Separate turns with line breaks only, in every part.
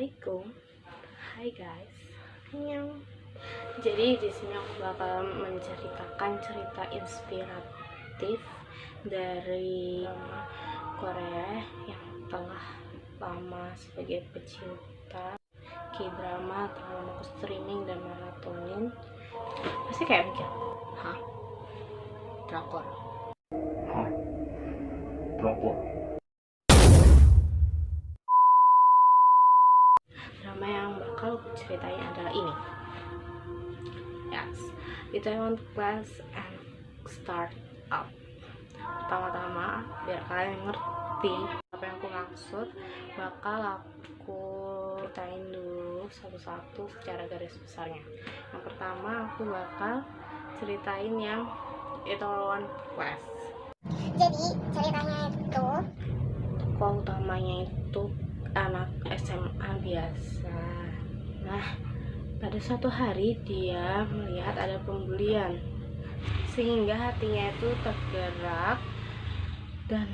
Assalamualaikum. Hai guys. Annyeong. Jadi di sini aku bakal menceritakan cerita inspiratif dari Korea yang telah lama sebagai pecinta K-drama, terlalu aku streaming dan maratonin. Pasti kayak mikir, hah? Drakor. Drama yang bakal ceritain adalah ini. Yes, Itaewon Class and Start Up. Pertama-tama, biar kalian ngerti apa yang aku maksud, bakal aku ceritain dulu satu-satu secara garis besarnya. Yang pertama, aku bakal ceritain yang Itaewon Class.
Jadi ceritanya itu
Tokoh utamanya itu anak SMA biasa. Nah, pada suatu hari dia melihat ada pembulian, sehingga hatinya itu tergerak dan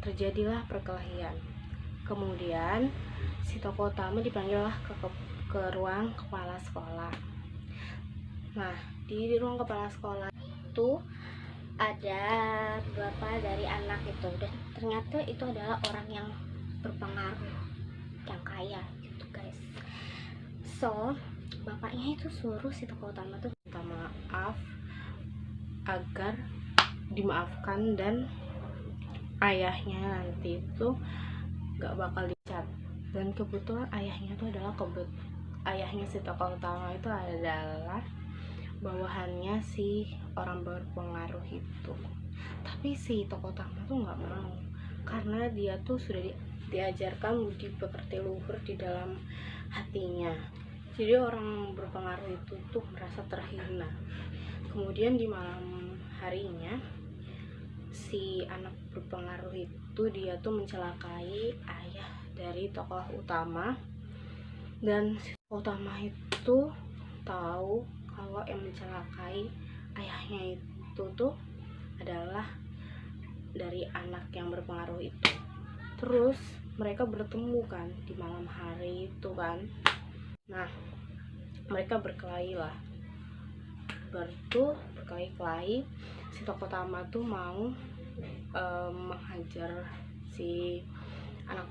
terjadilah perkelahian. Kemudian si tokoh utama dipanggillah ke ruang kepala sekolah. Nah, di ruang kepala sekolah itu ada beberapa dari anak itu, dan ternyata itu adalah orang yang berpengaruh, yang kaya gitu guys. So bapaknya itu suruh si tokoh utama tuh minta maaf agar dimaafkan, dan ayahnya nanti itu gak bakal dicat. Dan kebetulan ayahnya itu adalah ayahnya si tokoh utama itu adalah bawahannya si orang berpengaruh itu. Tapi si tokoh utama tuh nggak mau, karena dia tuh sudah diajarkan budi pekerti luhur di dalam hatinya. Jadi orang berpengaruh itu tuh merasa terhina. Kemudian di malam harinya si anak berpengaruh itu dia tuh mencelakai ayah dari tokoh utama, dan si tokoh utama itu tahu kalau yang mencelakai ayahnya itu tuh adalah dari anak yang berpengaruh itu. Terus mereka bertemu kan di malam hari itu kan. Nah, mereka berkelahi lah, berkelahi. Si tokoh utama tuh mau menghajar si anak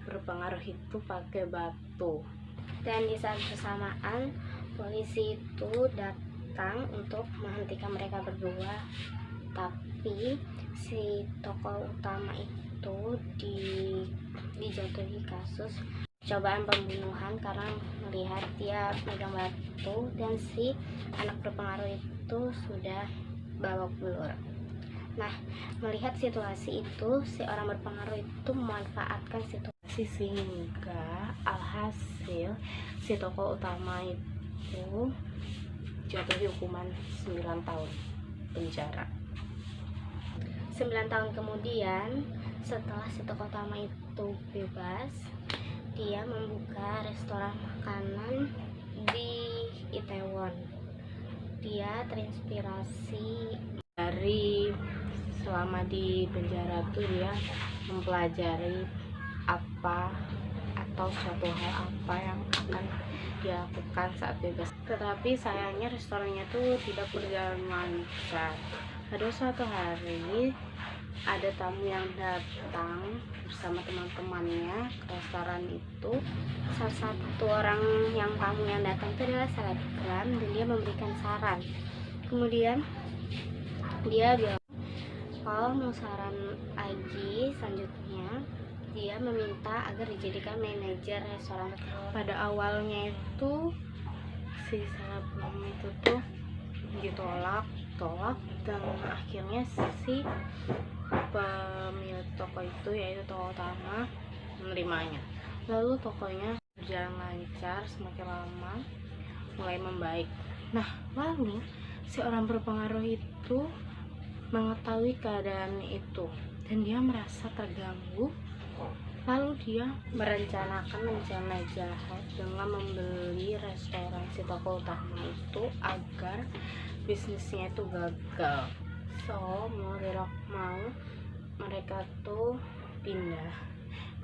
berpengaruh itu pakai batu. Dan di saat bersamaan polisi itu datang untuk menghentikan mereka berdua, tapi si tokoh utama itu dijatuhi kasus cobaan pembunuhan karena melihat dia megang batu, dan si anak berpengaruh itu sudah babak belur. Nah, melihat situasi itu, si orang berpengaruh itu memanfaatkan situasi sehingga alhasil si tokoh utama itu jatuhi hukuman 9 tahun penjara. 9 tahun kemudian, setelah si tokoh utama itu bebas, dia membuka restoran makanan di Itaewon. Dia terinspirasi dari selama di penjara tuh dia mempelajari apa atau suatu hal apa yang akan dia lakukan saat bebas. Tetapi sayangnya restorannya tuh tidak berjalan lancar. Pada suatu hari ada tamu yang datang bersama teman-temannya ke restoran itu. Salah satu orang yang tamu yang datang itu adalah selebgram, dan dia memberikan saran. Kemudian dia bilang kalau mau saran lagi selanjutnya, dia meminta agar dijadikan manajer restoran. Pada awalnya itu si selebgram itu tuh ditolak, dan akhirnya si pemilik toko itu, yaitu toko utama, menerimanya. Lalu tokonya berjalan lancar, semakin lama mulai membaik. Nah, lalu si orang berpengaruh itu mengetahui keadaan itu, dan dia merasa terganggu. Lalu dia merencanakan rencana jahat dengan membeli restoran si tokoh utama itu agar bisnisnya itu gagal. So mau mereka tuh pindah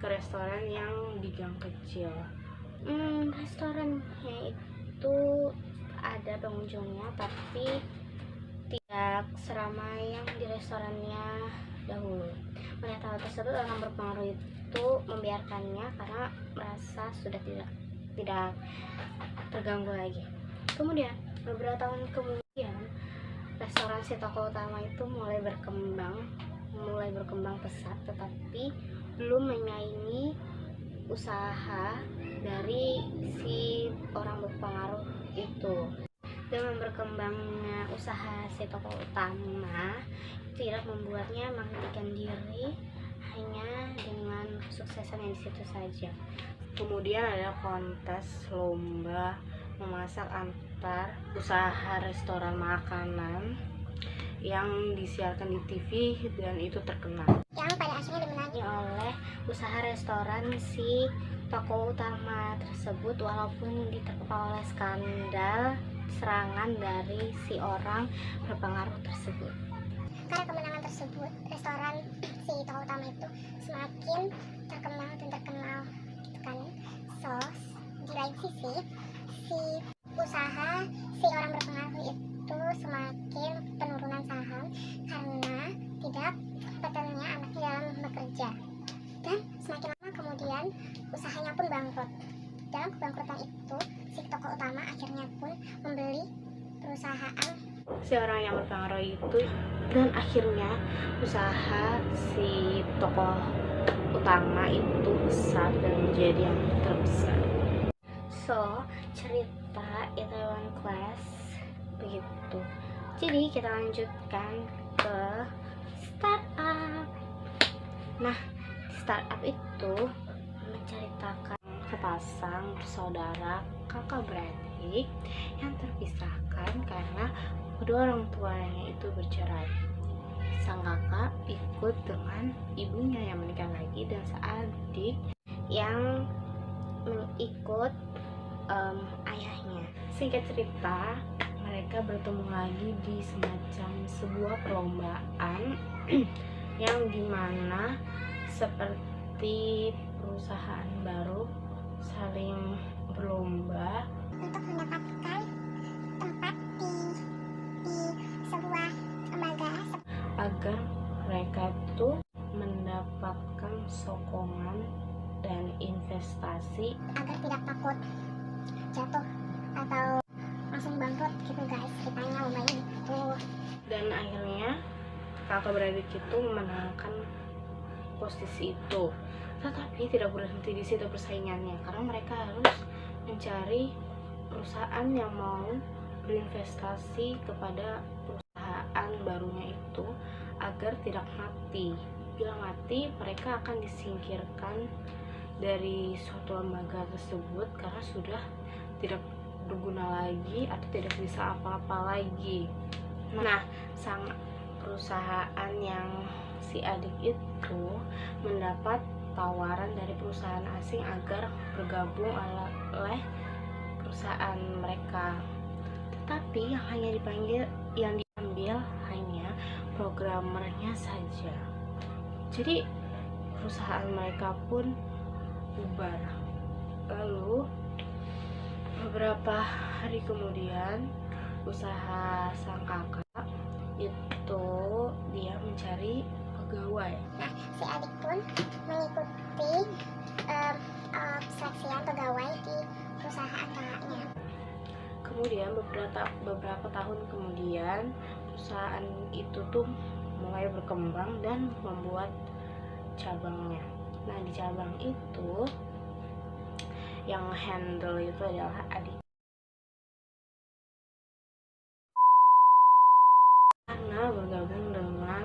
ke restoran yang di gang kecil. Restorannya itu ada pengunjungnya, tapi tidak seramai yang di restorannya dahulu. Melihat hal tersebut, orang berpengaruh itu membiarkannya karena merasa sudah tidak terganggu lagi. Kemudian beberapa tahun kemudian, restoran si toko utama itu mulai berkembang pesat, tetapi belum menyaingi usaha dari si orang berpengaruh itu. Dengan berkembangnya usaha si toko utama tidak membuatnya menghentikan diri hanya dengan kesuksesan yang di situ saja. Kemudian ada kontes lomba memasak antar usaha restoran makanan yang disiarkan di TV dan itu terkenal,
yang pada akhirnya dimenangi
oleh usaha restoran si toko utama tersebut, walaupun diterpa oleh skandal serangan dari si orang berpengaruh tersebut.
Karena kemenangan tersebut, restoran si toko utama itu semakin terkenal dan terkenal gitu kan. So, di lain sisi, si usaha si orang berpengaruh itu semakin penurunan saham karena tidak kompetentnya anaknya dalam bekerja. Dan semakin lama kemudian usahanya pun bangkrut. Dalam kebangkrutan itu, si toko utama akhirnya pun membeli perusahaan
Si orang yang berpengaruh itu, dan akhirnya usaha si toko utama itu besar dan menjadi yang terbesar. So, cerita Itaewon Class begitu. Jadi kita lanjutkan ke startup. Nah, startup itu menceritakan sepasang bersaudara kakak beradik yang terpisahkan karena kedua orang tuanya itu bercerai. Sang kakak ikut dengan ibunya yang menikah lagi dan seadik yang ikut ayahnya. Singkat cerita, mereka bertemu lagi di semacam sebuah perlombaan yang dimana seperti perusahaan baru saling berlomba
untuk mendapatkan tempat di sebuah lembaga
agar mereka tuh mendapatkan sokongan dan investasi
agar tidak takut jatuh atau langsung bangkrut gitu guys, ceritanya lombanya gitu.
dan akhirnya kakak beradik itu memenangkan posisi itu, tetapi tidak berhenti di situ persaingannya karena mereka harus mencari perusahaan yang mau berinvestasi kepada perusahaan barunya itu agar tidak mati. Bila mati, mereka akan disingkirkan dari suatu lembaga tersebut karena sudah tidak berguna lagi atau tidak bisa apa-apa lagi. Nah, sang perusahaan yang si adik itu mendapat tawaran dari perusahaan asing agar bergabung oleh perusahaan mereka, tetapi yang diambil hanya programmernya saja. Jadi perusahaan mereka pun bubar. Lalu beberapa hari kemudian, usaha sang kakak itu dia mencari pegawai.
Nah, si adik pun mengikuti seleksian pegawai di perusahaan kakaknya.
Kemudian beberapa tahun kemudian, perusahaan itu tuh mulai berkembang dan membuat cabangnya. Nah, di cabang itu yang handle itu adalah adik. Karena bergabung dengan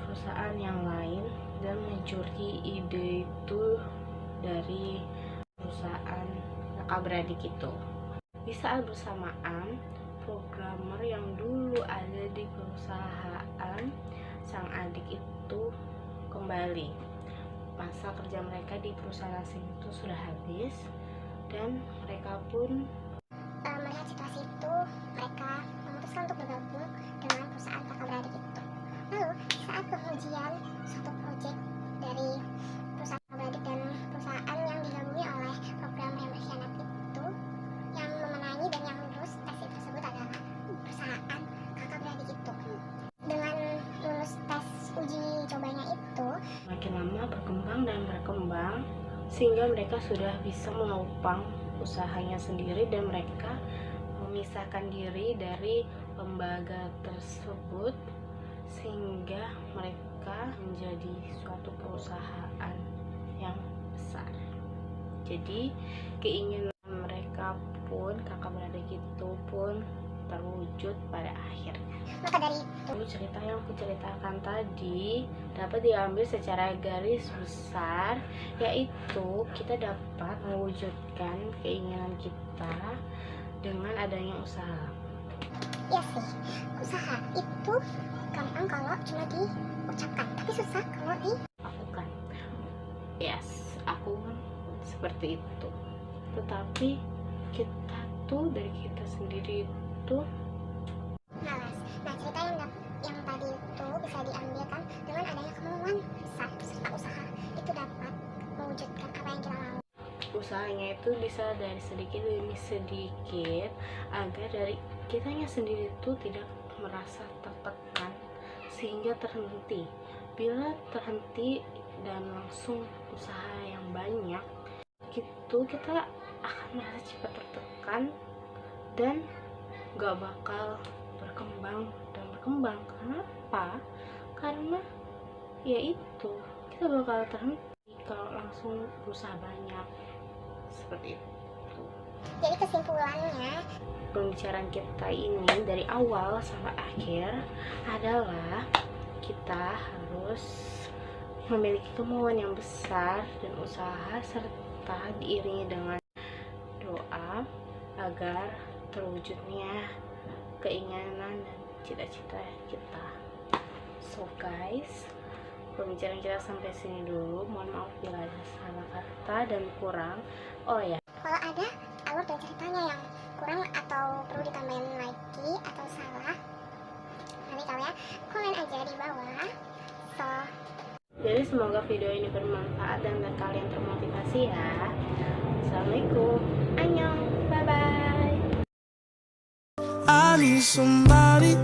perusahaan yang lain dan mencuri ide itu dari perusahaan kakak beradik itu. Di saat bersamaan, programmer yang dulu ada di perusahaan sang adik itu kembali. Masa kerja mereka di perusahaan asing itu sudah habis dan mereka pun
Melihat situasi itu, mereka memutuskan untuk bergabung dengan perusahaan kakak beradik itu. Lalu saat pengujian suatu proyek dari perusahaan kakak beradik dan perusahaan yang digabungi oleh programmer yang
sehingga mereka sudah bisa menopang usahanya sendiri dan mereka memisahkan diri dari lembaga tersebut sehingga mereka menjadi suatu perusahaan yang besar. Jadi keinginan mereka pun, kakak beradik itu pun terwujud pada akhirnya.
Maka dari itu,
Cerita yang kuceritakan tadi dapat diambil secara garis besar, yaitu kita dapat mewujudkan keinginan kita dengan adanya usaha.
ya sih, usaha itu gampang kalau cuma diucapkan, tapi susah kalau
Lakukan. Yes, aku seperti itu. Tetapi kita tuh dari kita sendiri itu
malas. Nah, cerita yang tadi itu bisa diambilkan dengan adanya kemauan besar serta usaha itu dapat mewujudkan apa yang kita mau.
usahanya itu bisa dari sedikit demi sedikit agar dari kitanya sendiri itu tidak merasa tertekan sehingga terhenti. Bila terhenti dan langsung usaha yang banyak, gitu kita akan merasa cepat tertekan dan gak bakal berkembang dan berkembang. Kenapa? Karena yaitu kita bakal terhenti kalau langsung berusaha banyak seperti itu.
Jadi kesimpulannya,
Pembicaraan kita ini dari awal sampai akhir adalah kita harus memiliki kemauan yang besar dan usaha serta diiringi dengan doa agar terwujudnya keinginan dan cita-cita kita. So guys, pembicaraan kita sampai sini dulu. Mohon maaf bila ada salah kata dan kurang. Oh ya,
kalau ada alur dan ceritanya yang kurang atau perlu ditambahin lagi atau salah, nanti kalian komen aja di bawah. So,
jadi semoga video ini bermanfaat dan kalian termotivasi ya. Assalamualaikum, annyeong, bye bye.
I need somebody